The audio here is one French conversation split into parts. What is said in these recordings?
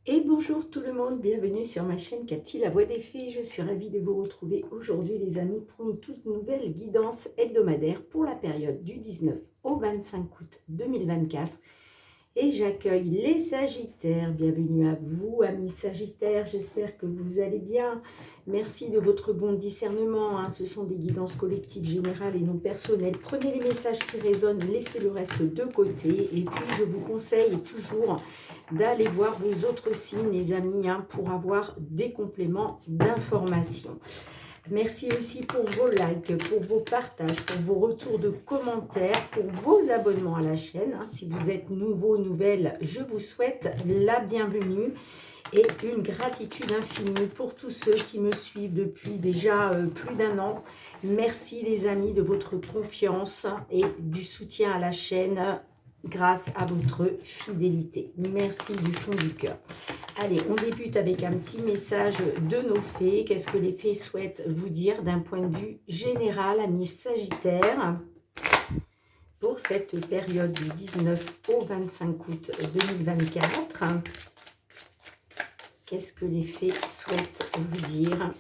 Et bonjour tout le monde, bienvenue sur ma chaîne Cathy, la voix des fées. Je suis ravie de vous retrouver aujourd'hui les amis pour une toute nouvelle guidance hebdomadaire pour la période du 19 au 25 août 2024. Et j'accueille les Sagittaires. Bienvenue à vous, amis Sagittaires. J'espère que vous allez bien. Merci de votre bon discernement, hein. Ce sont des guidances collectives générales et non personnelles. Prenez les messages qui résonnent, laissez le reste de côté. Et puis, je vous conseille toujours d'aller voir vos autres signes, les amis, hein, pour avoir des compléments d'information. Merci aussi pour vos likes, pour vos partages, pour vos retours de commentaires, pour vos abonnements à la chaîne. Si vous êtes nouveau, nouvelle, je vous souhaite la bienvenue et une gratitude infinie pour tous ceux qui me suivent depuis déjà plus d'un an. Merci les amis de votre confiance et du soutien à la chaîne grâce à votre fidélité. Merci du fond du cœur. Allez, on débute avec un petit message de nos fées. Qu'est-ce que les fées souhaitent vous dire d'un point de vue général, amis Sagittaires, pour cette période du 19 au 25 août 2024. Qu'est-ce que les fées souhaitent vous dire?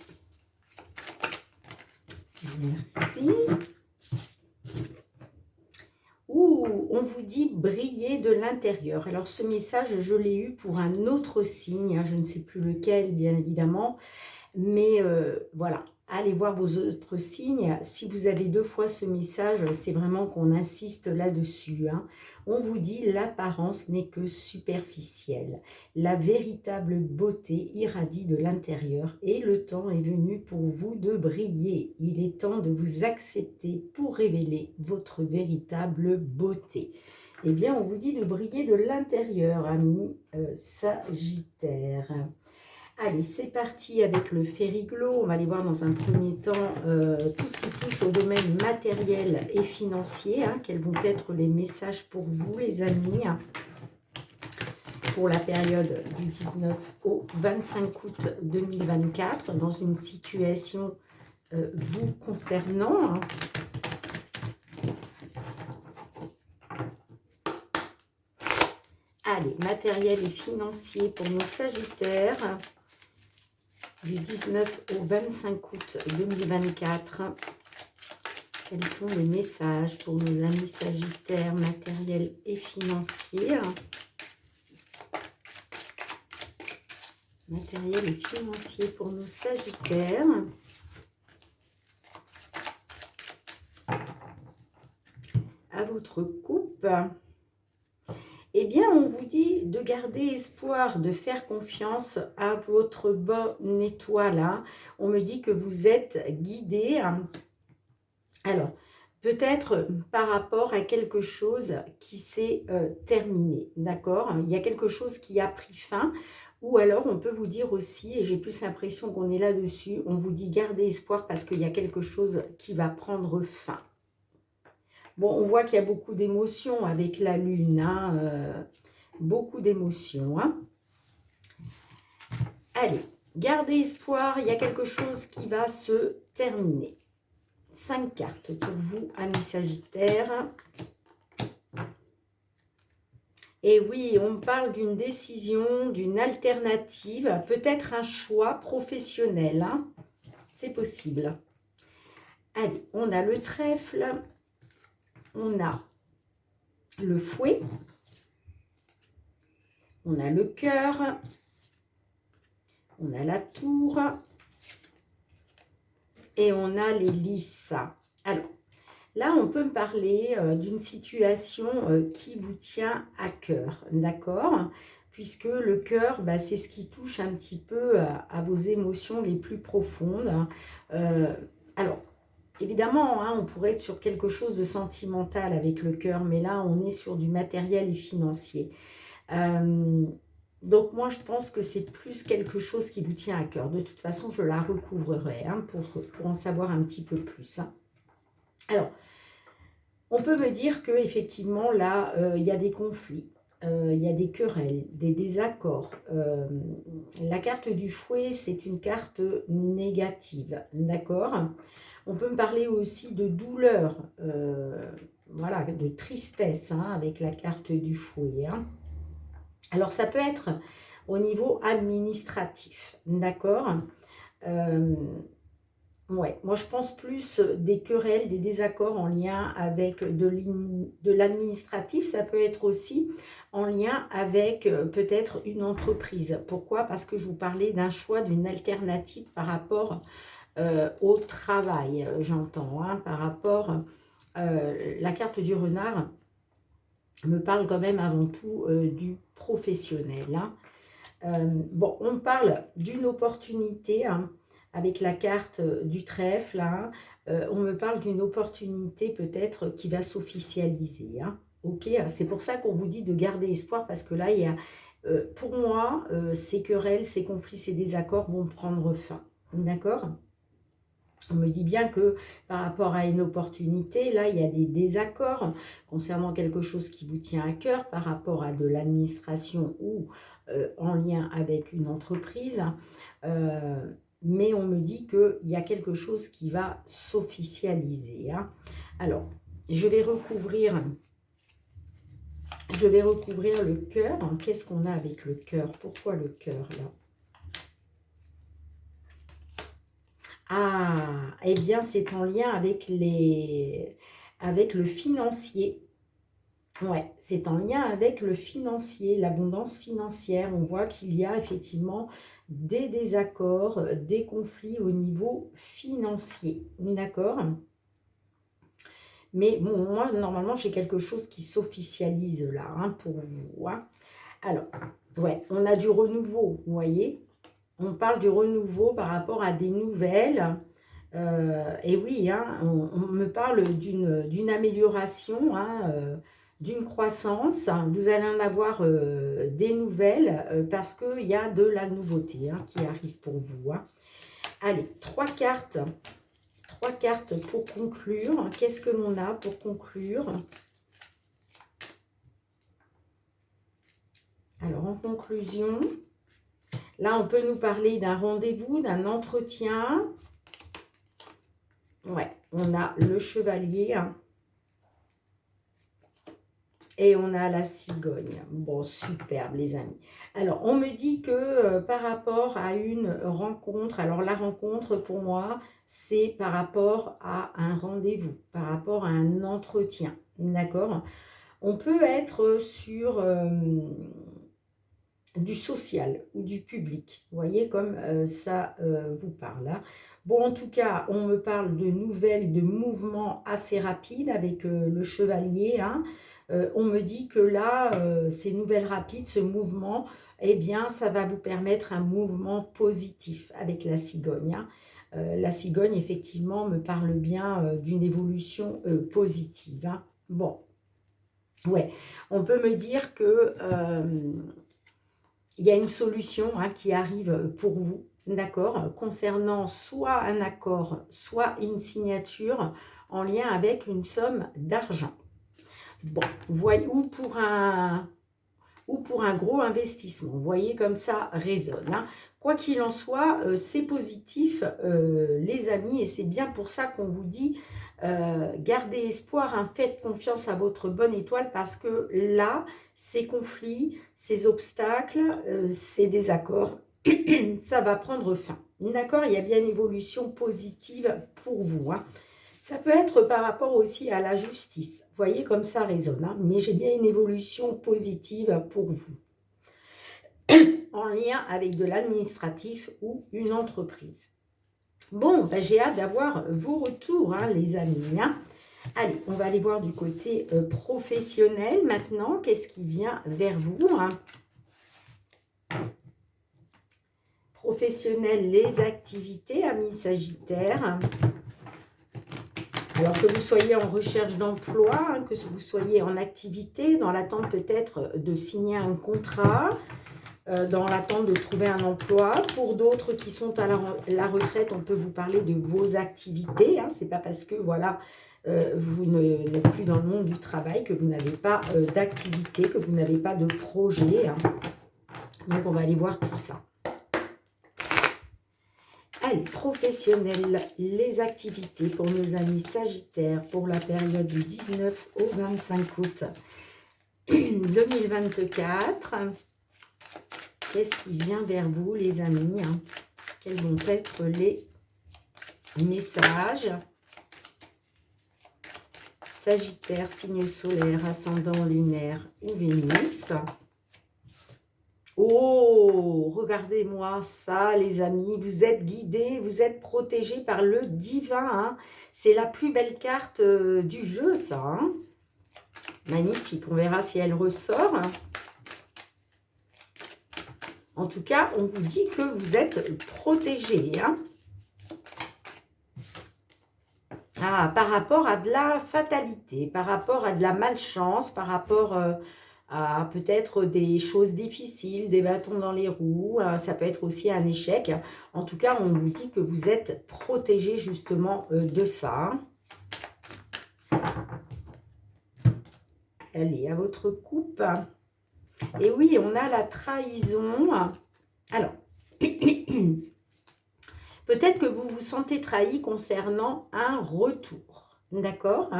Merci. On vous dit briller de l'intérieur. Alors ce message, je l'ai eu pour un autre signe, hein, je ne sais plus lequel bien évidemment, mais voilà, allez voir vos autres signes. Si vous avez deux fois ce message, c'est vraiment qu'on insiste là-dessus, hein. On vous dit l'apparence n'est que superficielle. La véritable beauté irradie de l'intérieur et le temps est venu pour vous de briller. Il est temps de vous accepter pour révéler votre véritable beauté. Eh bien, on vous dit de briller de l'intérieur, amis Sagittaires. Allez, c'est parti avec le Fériglo. On va aller voir dans un premier temps tout ce qui touche au domaine matériel et financier. Hein, quels vont être les messages pour vous, les amis, hein, pour la période du 19 au 25 août 2024, dans une situation vous concernant. Hein. Allez, matériel et financier pour nos Sagittaires. Du 19 au 25 août 2024, quels sont les messages pour nos amis Sagittaires, matériels et financiers? Matériel et financier pour nos Sagittaires. À votre coupe. Eh bien, on vous dit de garder espoir, de faire confiance à votre bonne étoile. Hein. On me dit que vous êtes guidé. Hein. Alors, peut-être par rapport à quelque chose qui s'est terminé, d'accord? Il y a quelque chose qui a pris fin. Ou alors, on peut vous dire aussi, et j'ai plus l'impression qu'on est là-dessus, on vous dit gardez espoir parce qu'il y a quelque chose qui va prendre fin. Bon, on voit qu'il y a beaucoup d'émotions avec la lune, hein, beaucoup d'émotions. Hein. Allez, gardez espoir, il y a quelque chose qui va se terminer. 5 cartes pour vous, amis Sagittaires. Et oui, on parle d'une décision, d'une alternative, peut-être un choix professionnel. Hein. C'est possible. Allez, on a le trèfle. On a le fouet, on a le cœur, on a la tour et on a les lys. Alors, là, on peut me parler d'une situation qui vous tient à cœur, d'accord? Puisque le cœur, bah, c'est ce qui touche un petit peu à vos émotions les plus profondes. Alors, évidemment, hein, on pourrait être sur quelque chose de sentimental avec le cœur, mais là, on est sur du matériel et financier. Donc, moi, je pense que c'est plus quelque chose qui vous tient à cœur. De toute façon, je la recouvrerai hein, pour en savoir un petit peu plus. Hein. Alors, on peut me dire qu'effectivement, là, il y a des conflits. Il y a des querelles, des désaccords. La carte du fouet, c'est une carte négative, d'accord? On peut me parler aussi de douleur, voilà, de tristesse, hein, avec la carte du fouet. Hein. Alors, ça peut être au niveau administratif. D'accord? Ouais, moi je pense plus des querelles, des désaccords en lien avec de l'administratif. Ça peut être aussi en lien avec peut-être une entreprise. Pourquoi? Parce que je vous parlais d'un choix, d'une alternative par rapport au travail, j'entends, hein, par rapport, la carte du renard me parle quand même avant tout du professionnel, hein. Bon, on parle d'une opportunité, hein, avec la carte du trèfle, hein. On me parle d'une opportunité peut-être qui va s'officialiser, hein. Ok, c'est pour ça qu'on vous dit de garder espoir, parce que là, il y a, pour moi, ces querelles, ces conflits, ces désaccords vont prendre fin. D'accord? On me dit bien que par rapport à une opportunité, là, il y a des désaccords concernant quelque chose qui vous tient à cœur par rapport à de l'administration ou en lien avec une entreprise. Mais on me dit qu'il y a quelque chose qui va s'officialiser, hein. Alors, je vais recouvrir le cœur. Qu'est-ce qu'on a avec le cœur? Pourquoi le cœur, là? Ah, eh bien, c'est en lien avec le financier. Ouais, c'est en lien avec le financier, l'abondance financière. On voit qu'il y a effectivement des désaccords, des conflits au niveau financier. D'accord? Mais bon, moi, normalement, j'ai quelque chose qui s'officialise là, hein, pour vous, hein. Alors, ouais, on a du renouveau, vous voyez? On parle du renouveau par rapport à des nouvelles. Et oui, hein, on me parle d'une amélioration, hein, d'une croissance. Vous allez en avoir des nouvelles parce qu'il y a de la nouveauté, hein, qui arrive pour vous, hein. Allez, trois cartes pour conclure. Qu'est-ce que l'on a pour conclure? Alors, en conclusion, là, on peut nous parler d'un rendez-vous, d'un entretien. Ouais, on a le chevalier, hein, et on a la cigogne. Bon, superbe, les amis. Alors, on me dit que par rapport à une rencontre, alors la rencontre, pour moi, c'est par rapport à un rendez-vous, par rapport à un entretien. D'accord? On peut être sur du social ou du public. Vous voyez comme ça vous parle, hein. Bon, en tout cas, on me parle de nouvelles, de mouvements assez rapides avec le chevalier, hein. On me dit que là, ces nouvelles rapides, ce mouvement, eh bien, ça va vous permettre un mouvement positif avec la cigogne, hein. La cigogne, effectivement, me parle bien d'une évolution positive, hein. Bon, ouais, on peut me dire que il y a une solution, hein, qui arrive pour vous, d'accord, concernant soit un accord, soit une signature en lien avec une somme d'argent. Bon, voyez, ou pour un gros investissement. Vous voyez comme ça résonne, hein. Quoi qu'il en soit, c'est positif, les amis, et c'est bien pour ça qu'on vous dit gardez espoir, hein, faites confiance à votre bonne étoile, parce que là, ces conflits, ces obstacles, ces désaccords, ça va prendre fin. D'accord? Il y a bien une évolution positive pour vous, hein. Ça peut être par rapport aussi à la justice. Vous voyez comme ça résonne, hein, mais j'ai bien une évolution positive pour vous, en lien avec de l'administratif ou une entreprise. Bon, ben, j'ai hâte d'avoir vos retours, hein, les amis, hein. Allez, on va aller voir du côté professionnel maintenant. Qu'est-ce qui vient vers vous, hein? Professionnel, les activités, amis Sagittaire. Alors que vous soyez en recherche d'emploi, hein, que vous soyez en activité, dans l'attente peut-être de signer un contrat, dans l'attente de trouver un emploi. Pour d'autres qui sont à la retraite, on peut vous parler de vos activités, hein. Ce n'est pas parce que voilà, vous n'êtes plus dans le monde du travail que vous n'avez pas d'activité, que vous n'avez pas de projet, hein. Donc on va aller voir tout ça. Allez, professionnel, les activités pour nos amis Sagittaires pour la période du 19 au 25 août 2024. qu'est-ce qui vient vers vous, les amis, hein? Quels vont être les messages? Sagittaire, signe solaire, ascendant lunaire ou Vénus. Oh, regardez-moi ça, les amis. Vous êtes guidés, vous êtes protégés par le divin, hein. C'est la plus belle carte du jeu, ça, hein. Magnifique. On verra si elle ressort. En tout cas, on vous dit que vous êtes protégés, hein. Ah, par rapport à de la fatalité, par rapport à de la malchance, par rapport à peut-être des choses difficiles, des bâtons dans les roues, ça peut être aussi un échec. En tout cas, on vous dit que vous êtes protégés justement de ça. Allez, à votre coupe. Et oui, on a la trahison. Alors, peut-être que vous vous sentez trahi concernant un retour. D'accord?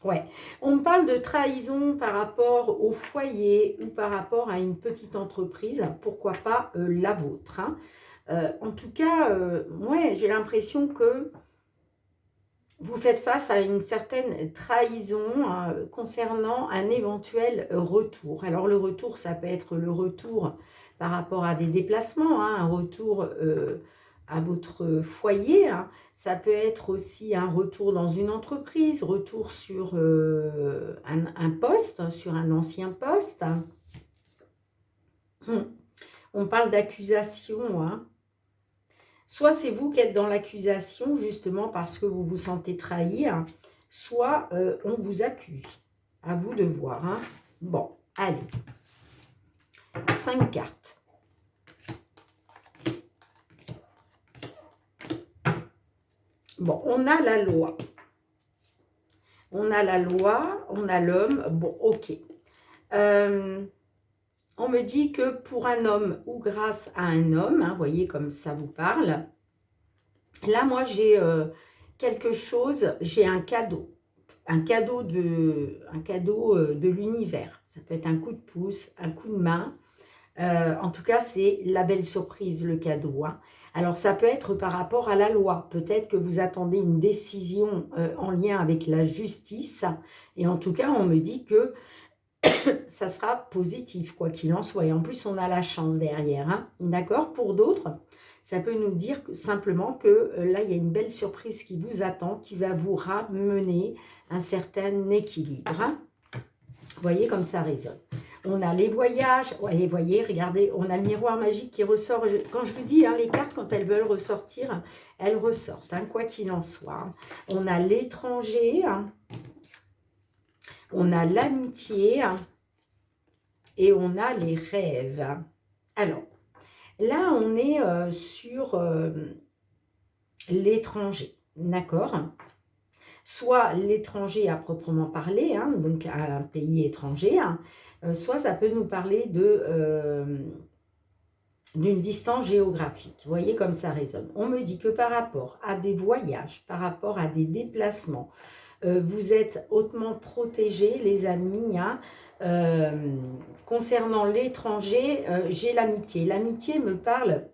Ouais. On me parle de trahison par rapport au foyer ou par rapport à une petite entreprise. Pourquoi pas la vôtre, hein. En tout cas, ouais, j'ai l'impression que vous faites face à une certaine trahison concernant un éventuel retour. Alors le retour, ça peut être le retour par rapport à des déplacements, hein, un retour à votre foyer, hein. Ça peut être aussi un retour dans une entreprise, retour sur un poste, sur un ancien poste. On parle d'accusation, hein. Soit c'est vous qui êtes dans l'accusation, justement parce que vous vous sentez trahi, hein, soit on vous accuse. À vous de voir, hein. Bon, allez. 5 cartes. Bon, on a la loi. On a la loi, on a l'homme. Bon, ok. On me dit que pour un homme ou grâce à un homme, hein, voyez comme ça vous parle. Là, moi, j'ai quelque chose, j'ai un cadeau. Un cadeau de l'univers. Ça peut être un coup de pouce, un coup de main. En tout cas, c'est la belle surprise, le cadeau, hein. Alors, ça peut être par rapport à la loi. Peut-être que vous attendez une décision en lien avec la justice. Et en tout cas, on me dit que ça sera positif, quoi qu'il en soit. Et en plus, on a la chance derrière, hein. D'accord? Pour d'autres, ça peut nous dire simplement que là, il y a une belle surprise qui vous attend, qui va vous ramener un certain équilibre, hein. Vous voyez comme ça résonne. On a les voyages. Ouais, vous voyez, regardez, on a le miroir magique qui ressort. Quand je vous dis, hein, les cartes, quand elles veulent ressortir, elles ressortent, hein, quoi qu'il en soit, hein. On a l'étranger, hein. On a l'amitié, hein. Et on a les rêves. Alors, là, on est sur l'étranger, d'accord? Soit l'étranger à proprement parler, hein, donc à un pays étranger, hein, soit ça peut nous parler d'une distance géographique. Vous voyez comme ça résonne. On me dit que par rapport à des voyages, par rapport à des déplacements, vous êtes hautement protégés, les amis, hein. Concernant l'étranger, j'ai l'amitié. L'amitié me parle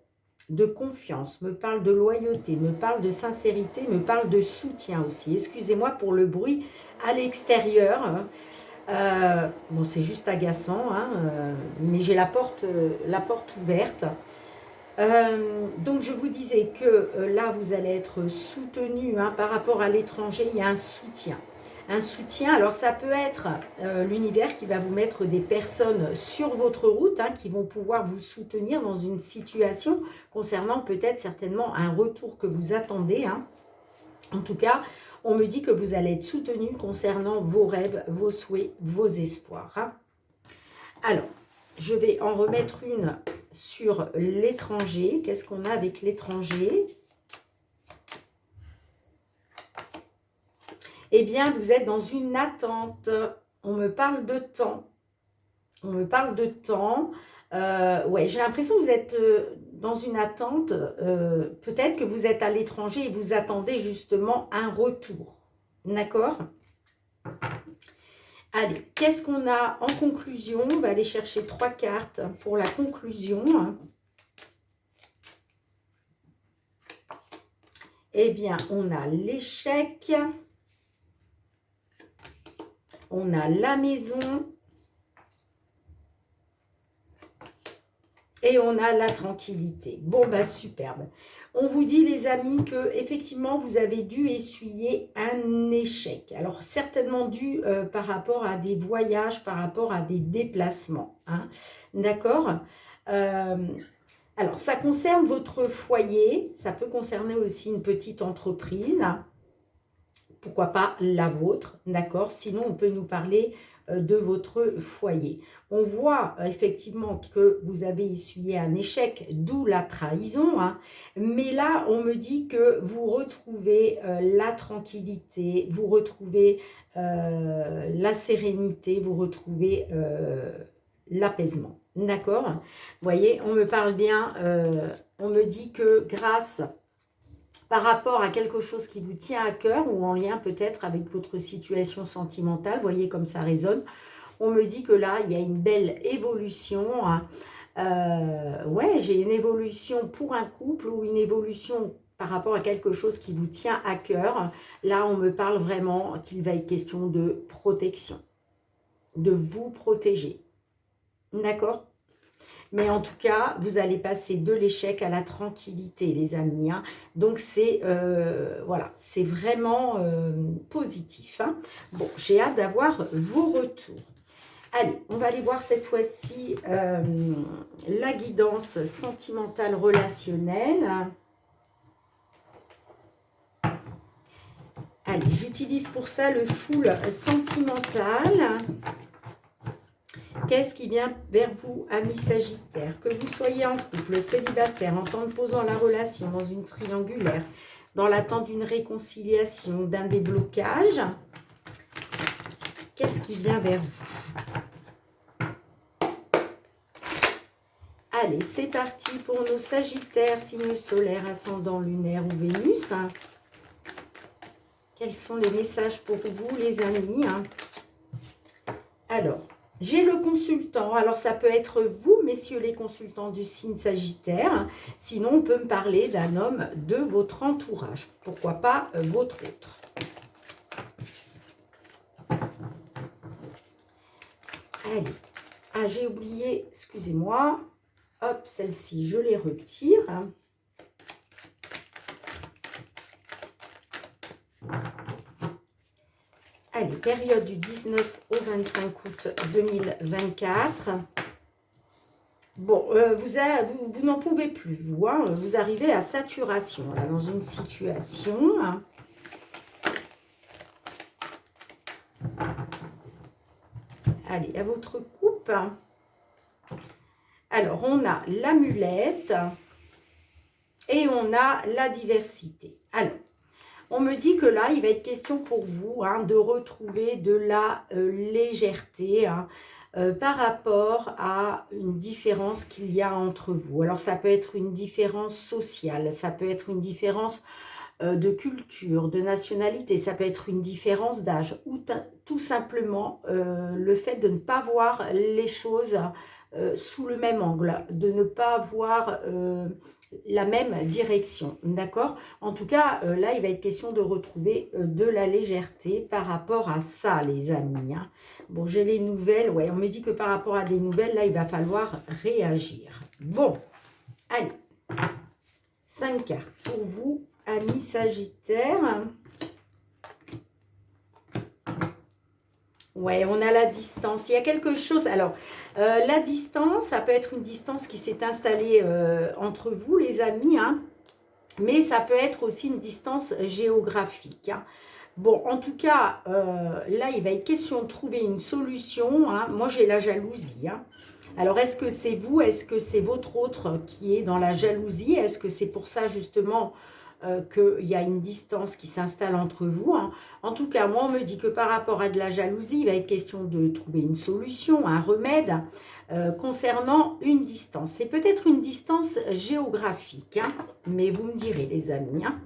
de confiance, me parle de loyauté, me parle de sincérité, me parle de soutien aussi. Excusez-moi pour le bruit à l'extérieur. Bon, c'est juste agaçant, hein, mais j'ai la porte ouverte. Donc, je vous disais que là, vous allez être soutenu, hein, par rapport à l'étranger, il y a un soutien. Un soutien, alors ça peut être l'univers qui va vous mettre des personnes sur votre route, hein, qui vont pouvoir vous soutenir dans une situation concernant peut-être certainement un retour que vous attendez, hein. En tout cas, on me dit que vous allez être soutenu concernant vos rêves, vos souhaits, vos espoirs, hein. Alors, je vais en remettre une sur l'étranger. Qu'est-ce qu'on a avec l'étranger? Eh bien, vous êtes dans une attente. On me parle de temps. On me parle de temps. Ouais, j'ai l'impression que vous êtes dans une attente. Peut-être que vous êtes à l'étranger et vous attendez justement un retour. D'accord? Allez, qu'est-ce qu'on a en conclusion? On va aller chercher 3 cartes pour la conclusion. Eh bien, on a l'échec, on a la maison et on a la tranquillité. Bon, bah superbe. On vous dit, les amis, que effectivement vous avez dû essuyer un échec. Alors, certainement dû par rapport à des voyages, par rapport à des déplacements. Hein. D'accord. Alors, ça concerne votre foyer. Ça peut concerner aussi une petite entreprise. Pourquoi pas la vôtre, d'accord? Sinon, on peut nous parler de votre foyer. On voit effectivement que vous avez essuyé un échec, d'où la trahison. Hein. Mais là, on me dit que vous retrouvez la tranquillité, vous retrouvez la sérénité, vous retrouvez l'apaisement. D'accord? Vous voyez, on me parle bien, on me dit que grâce par rapport à quelque chose qui vous tient à cœur ou en lien peut-être avec votre situation sentimentale, voyez comme ça résonne, on me dit que là, il y a une belle évolution. Hein. Ouais, j'ai une évolution pour un couple ou une évolution par rapport à quelque chose qui vous tient à cœur. Là, on me parle vraiment qu'il va être question de protection, de vous protéger. D'accord ? Mais en tout cas, vous allez passer de l'échec à la tranquillité, les amis. Hein. Donc, c'est voilà, c'est vraiment positif. Hein. Bon, j'ai hâte d'avoir vos retours. Allez, on va aller voir cette fois-ci la guidance sentimentale relationnelle. Allez, j'utilise pour ça le full sentimental. Qu'est-ce qui vient vers vous, amis Sagittaire? Que vous soyez en couple, célibataire, en temps de pause dans la relation, dans une triangulaire, dans l'attente d'une réconciliation, d'un déblocage, qu'est-ce qui vient vers vous? Allez, c'est parti pour nos Sagittaires, signe solaire, ascendant lunaire ou Vénus. Quels sont les messages pour vous, les amis? Alors, j'ai le consultant. Alors, ça peut être vous, messieurs les consultants du signe Sagittaire. Sinon, on peut me parler d'un homme de votre entourage. Pourquoi pas votre autre. Allez. Ah, j'ai oublié, excusez-moi. Hop, celle-ci, je les retire. Allez, période du 19 au 25 août 2024. Bon, vous n'en pouvez plus, vous. Hein, vous arrivez à saturation, là, dans une situation. Hein. Allez, à votre coupe. Alors, on a l'amulette et on a la diversité. Alors, on me dit que là, il va être question pour vous hein, de retrouver de la légèreté hein, par rapport à une différence qu'il y a entre vous. Alors, ça peut être une différence sociale, ça peut être une différence de culture, de nationalité, ça peut être une différence d'âge ou tout simplement le fait de ne pas voir les choses sous le même angle, de ne pas voir la même direction, d'accord? En tout cas, là, il va être question de retrouver de la légèreté par rapport à ça, les amis. Hein. Bon, j'ai les nouvelles, ouais, on me dit que par rapport à des nouvelles, là, il va falloir réagir. Bon, allez, 5 cartes pour vous, amis Sagittaire. Ouais, on a la distance. Il y a quelque chose. Alors, la distance, ça peut être une distance qui s'est installée entre vous, les amis. Hein, mais ça peut être aussi une distance géographique. Hein. Bon, en tout cas, là, il va être question de trouver une solution. Hein. Moi, j'ai la jalousie. Hein. Alors, est-ce que c'est vous? Est-ce que c'est votre autre qui est dans la jalousie? Est-ce que c'est pour ça, justement, qu'il y a une distance qui s'installe entre vous. Hein. En tout cas, moi, on me dit que par rapport à de la jalousie, il va être question de trouver une solution, un remède concernant une distance. C'est peut-être une distance géographique, hein, mais vous me direz, les amis. Hein.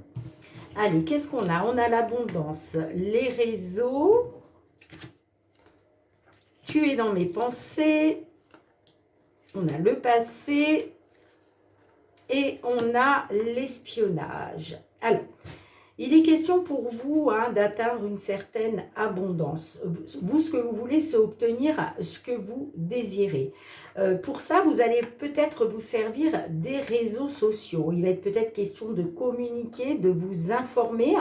Allez, qu'est-ce qu'on a? On a l'abondance, les réseaux Tu es dans mes pensées. On a le passé. Et on a l'espionnage. Alors, il est question pour vous d'atteindre une certaine abondance. Vous, ce que vous voulez, c'est obtenir ce que vous désirez. Pour ça, vous allez peut-être vous servir des réseaux sociaux. Il va être peut-être question de communiquer, de vous informer.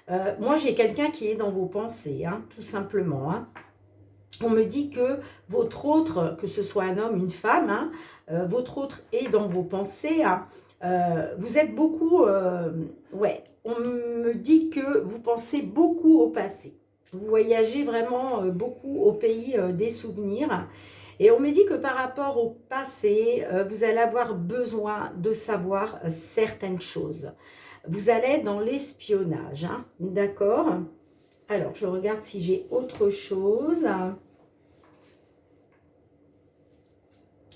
Moi, j'ai quelqu'un qui est dans vos pensées, tout simplement. On me dit que votre autre, que ce soit un homme, une femme, votre autre est dans vos pensées. Vous êtes beaucoup... on me dit que vous pensez beaucoup au passé. Vous voyagez vraiment beaucoup au pays des souvenirs. Et on me dit que par rapport au passé, vous allez avoir besoin de savoir certaines choses. Vous allez être dans l'espionnage, d'accord? Alors, je regarde si j'ai autre chose.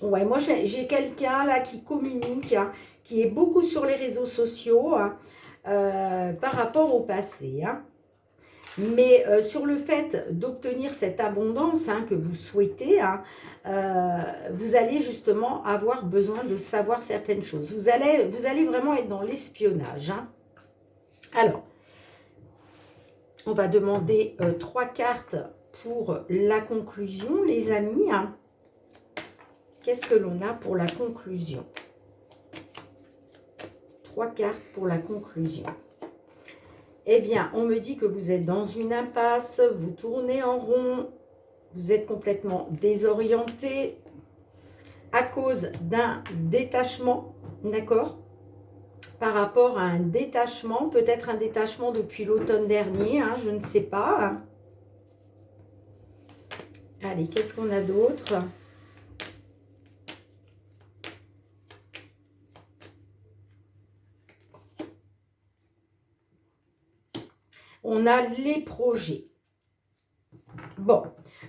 Ouais, moi, j'ai quelqu'un là qui communique, qui est beaucoup sur les réseaux sociaux par rapport au passé. Mais sur le fait d'obtenir cette abondance que vous souhaitez, vous allez justement avoir besoin de savoir certaines choses. Vous allez vraiment être dans l'espionnage. Alors, on va demander 3 cartes pour la conclusion, les amis. Qu'est-ce que l'on a pour la conclusion? 3 cartes pour la conclusion. Eh bien, on me dit que vous êtes dans une impasse, vous tournez en rond, vous êtes complètement désorienté à cause d'un détachement, d'accord? Par rapport à un détachement, peut-être un détachement depuis l'automne dernier, je ne sais pas. Allez, qu'est-ce qu'on a d'autre ? On a les projets. Bon,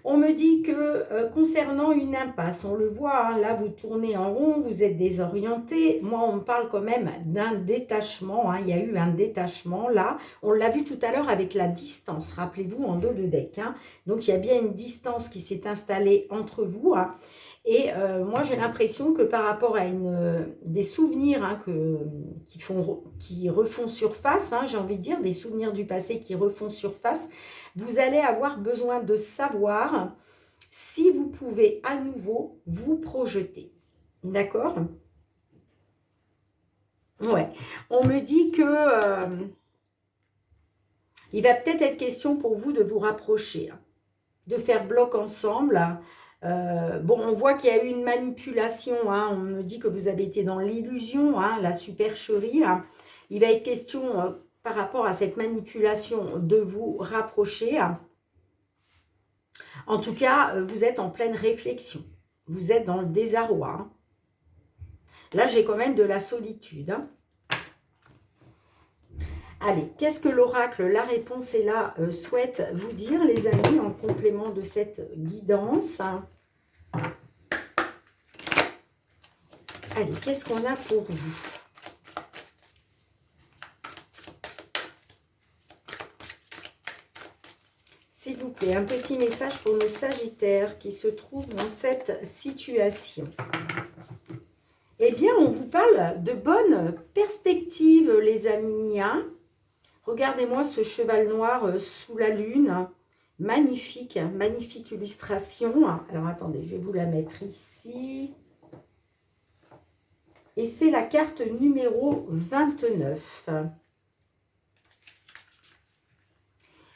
on me dit que concernant une impasse, on le voit, là vous tournez en rond, vous êtes désorienté. Moi, on me parle quand même d'un détachement. Il y a eu un détachement là. On l'a vu tout à l'heure avec la distance. Rappelez-vous, en dos de deck. Donc, il y a bien une distance qui s'est installée entre vous. Et moi, j'ai l'impression que par rapport à des souvenirs qui refont surface, j'ai envie de dire, des souvenirs du passé qui refont surface, vous allez avoir besoin de savoir si vous pouvez à nouveau vous projeter. D'accord? Ouais. On me dit que il va peut-être être question pour vous de vous rapprocher, de faire bloc ensemble. Bon, on voit qu'il y a eu une manipulation. On me dit que vous avez été dans l'illusion, la supercherie. Il va être question, par rapport à cette manipulation, de vous rapprocher. En tout cas, vous êtes en pleine réflexion. Vous êtes dans le désarroi. Là, j'ai quand même de la solitude. Allez, qu'est-ce que l'oracle, la réponse est là, souhaite vous dire, les amis, en complément de cette guidance. Allez, qu'est-ce qu'on a pour vous? S'il vous plaît, un petit message pour nos Sagittaires qui se trouvent dans cette situation. Eh bien, on vous parle de bonnes perspectives, les amis. Regardez-moi ce cheval noir sous la lune. Magnifique, magnifique illustration. Alors, attendez, je vais vous la mettre ici. Et c'est la carte numéro 29.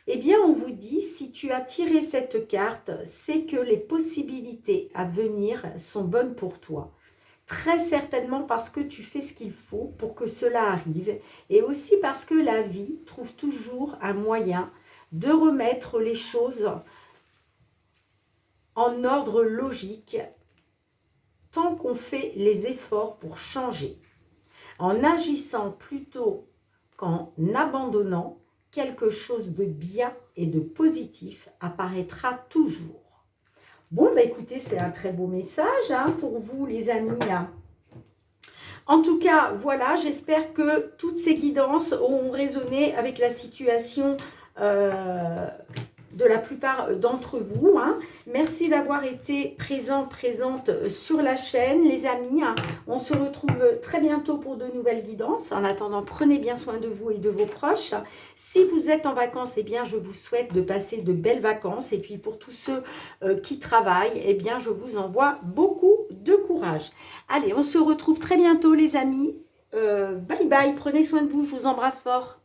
Eh bien, on vous dit, si tu as tiré cette carte, c'est que les possibilités à venir sont bonnes pour toi. Très certainement parce que tu fais ce qu'il faut pour que cela arrive. Et aussi parce que la vie trouve toujours un moyen de remettre les choses en ordre logique tant qu'on fait les efforts pour changer. En agissant plutôt qu'en abandonnant, quelque chose de bien et de positif apparaîtra toujours. Bon, bah écoutez, c'est un très beau message pour vous, les amis. En tout cas, voilà, j'espère que toutes ces guidances auront résonné avec la situation de la plupart d'entre vous. Hein. Merci d'avoir été présente sur la chaîne, les amis. Hein. On se retrouve très bientôt pour de nouvelles guidances. En attendant, prenez bien soin de vous et de vos proches. Si vous êtes en vacances, eh bien, je vous souhaite de passer de belles vacances. Et puis, pour tous ceux qui travaillent, eh bien, je vous envoie beaucoup de courage. Allez, on se retrouve très bientôt, les amis. Bye bye, prenez soin de vous, je vous embrasse fort.